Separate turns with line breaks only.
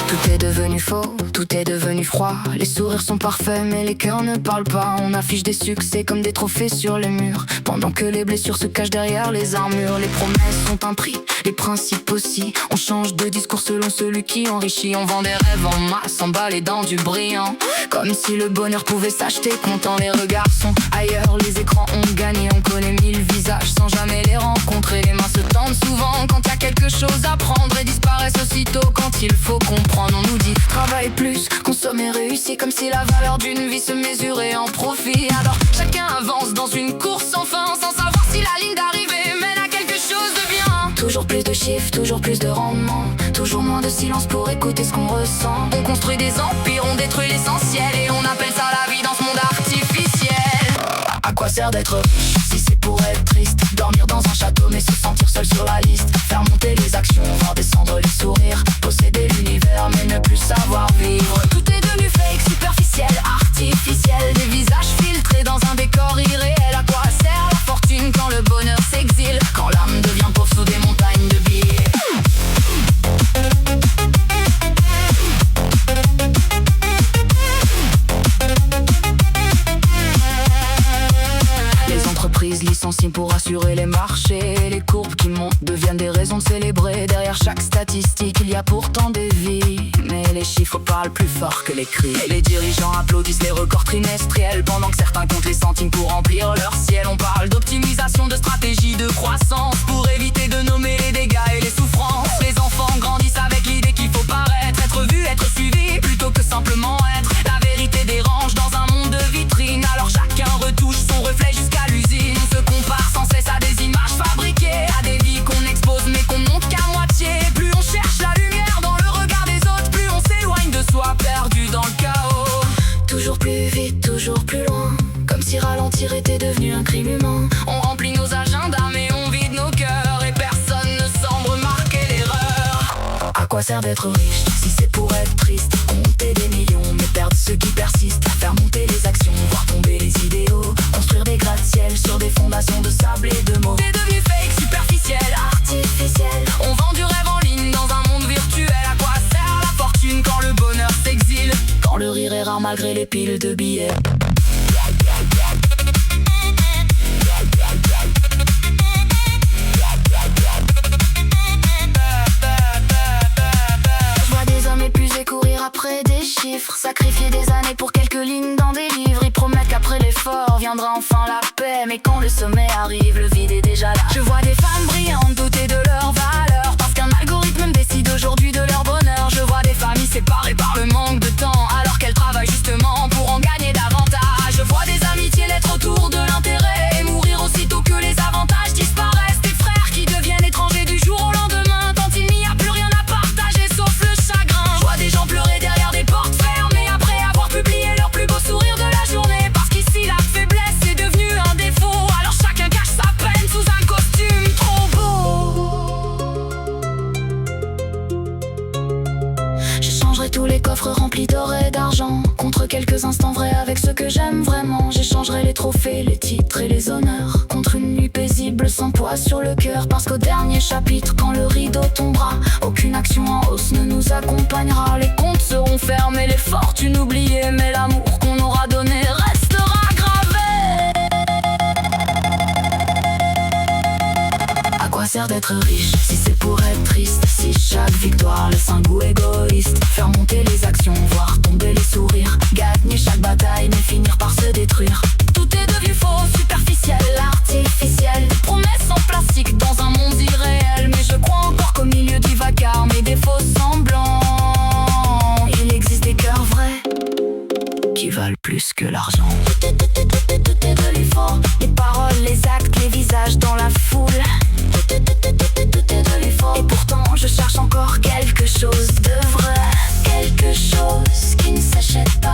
Tout est devenu faux, tout est devenu froid. Les sourires sont parfaits mais les cœurs ne parlent pas. On affiche des succès comme des trophées sur les murs, pendant que les blessures se cachent derrière les armures. Les promesses ont un prix, les principes aussi. On change de discours selon celui qui enrichit. On vend des rêves en masse, emballés dans du brillant, comme si le bonheur pouvait s'acheter comptant. Les regards sont ailleurs, les écrans ont gagné. On connaît 1000 visages sans jamais les rencontrer. Les mains se tendent souvent quand y a quelque chose à prendre et disparaissent aussitôt quand il faut comprendre. On nous dit travaille plus, consomme et réussis, comme si la valeur d'une vie se mesurait en profit. Alors chacun avance dans une course sans fin, sans savoir si la ligne d'arrivée mène à quelque chose de bien. Toujours plus de chiffres, toujours plus de rendement, toujours moins de silence pour écouter ce qu'on ressent. On construit des empires, on détruit l'essentiel, et on appelle ça la vie dans ce monde artificiel. À quoi sert d'être riche si c'est pour être triste? Dormir dans un château mais se sentir seul sur la liste. Faire monter les actions, voir descendre les sourires. Posséder l'univers mais ne plus savoir vivre. Tout est devenu fake, superficiel, artificiel. Des visages filtrés dans un décor irréel. À quoi sert la fortune quand le bonheur s'exile? Quand l'âme devient pauvre sous des montagnes de billets. Licencient pour assurer les marchés. Les courbes qui montent deviennent des raisons de célébrer. Derrière chaque statistique il y a pourtant des vies, mais les chiffres parlent plus fort que les cris. Et les dirigeants applaudissent les records trimestriels, pendant que certains comptent les centimes pour remplir leur ciel. On parle d'optimisation, de stratégie de croissance, pour éviter de nommer les dégâts et les souffrances. Les enfants grandissent avec l'idée qu'il faut paraître, être vu, être suivi, plutôt que simplement être. La vérité dérange dans un monde de vitrines, alors chacun retouche son reflet jusqu'à l'usine. Se compare sans cesse à des images fabriquées, à des vies qu'on expose mais qu'on montre qu'à moitié. Plus on cherche la lumière dans le regard des autres, plus on s'éloigne de soi, perdu dans le chaos. Toujours plus vite, toujours plus loin, comme si ralentir était devenu un crime humain. On remplit nos agendas mais on vide nos cœurs, et personne ne semble remarquer l'erreur. À quoi sert d'être riche si c'est pour être triste? Compter des millions mais perdre ceux qui persistent. Faire monter les actions, voir tomber les idéaux. Construire des gratte-ciel sur des fondations de sable et de mots. T'es devenu fake, superficiel, artificiel. On vend du rêve en ligne dans un monde virtuel. À quoi sert la fortune quand le bonheur s'exile? Quand le rire est rare malgré les piles de billets. Je vois des hommes épuisés courir après des chiffres, sacrifier des années pour quelques lignes dans des livres. Ils promettent qu'après l'effort viendra enfin la paix, mais quand le sommet arrive, le vide est déjà là. Je vois des femmes brillantes douter de leur valeur, parce qu'un algorithme décide aujourd'hui de leur bonheur. Je vois des familles séparées par le manque de temps, alors qu'elles travaillent justement pour en gagner davantage. Je vois des amitiés l'être autour de l'intérêt, et mourir aussitôt que les avantages disparaissent. Des frères qui deviennent étrangers du jour au lendemain, tant il n'y a plus rien à partager sauf le chagrin. Je vois des gens pleurer derrière des portes fermées, après avoir publié leur plus beau sourire de la journée, parce qu'ici la faiblesse est devenue un défaut. Alors chacun cache sa peine sous un costume trop beau. J'échangerai tous les coffres remplis d'or et d'argent contre quelques instants vrais avec ceux que j'aime vraiment. J'échangerai les trophées, les titres et les honneurs contre une nuit paisible sans poids sur le cœur, parce qu'au dernier chapitre, quand le rideau tombera, aucune action en hausse ne nous accompagnera. Les comptes seront fermés, les fortunes oubliées, mais l'amour qu'on aura donné restera gravé. À quoi sert d'être riche si c'est pour être triste? Si chaque victoire laisse un goût égoïste. Faire monter les actions, voir tomber les sourires. Gagner chaque bataille mais finir par se détruire. Tout est devenu faux, superficiel, artificiel. Des promesses en plastique dans un monde irréel. Mais je crois encore qu'au milieu du vacarme et des faux semblants, il existe des cœurs vrais qui valent plus que l'argent. Tout est devenu faux, les paroles, les actes, les visages dans la foule. Tout est devenu faux, et pourtant je cherche encore quelque chose de vrai, quelque chose qui ne s'achète pas.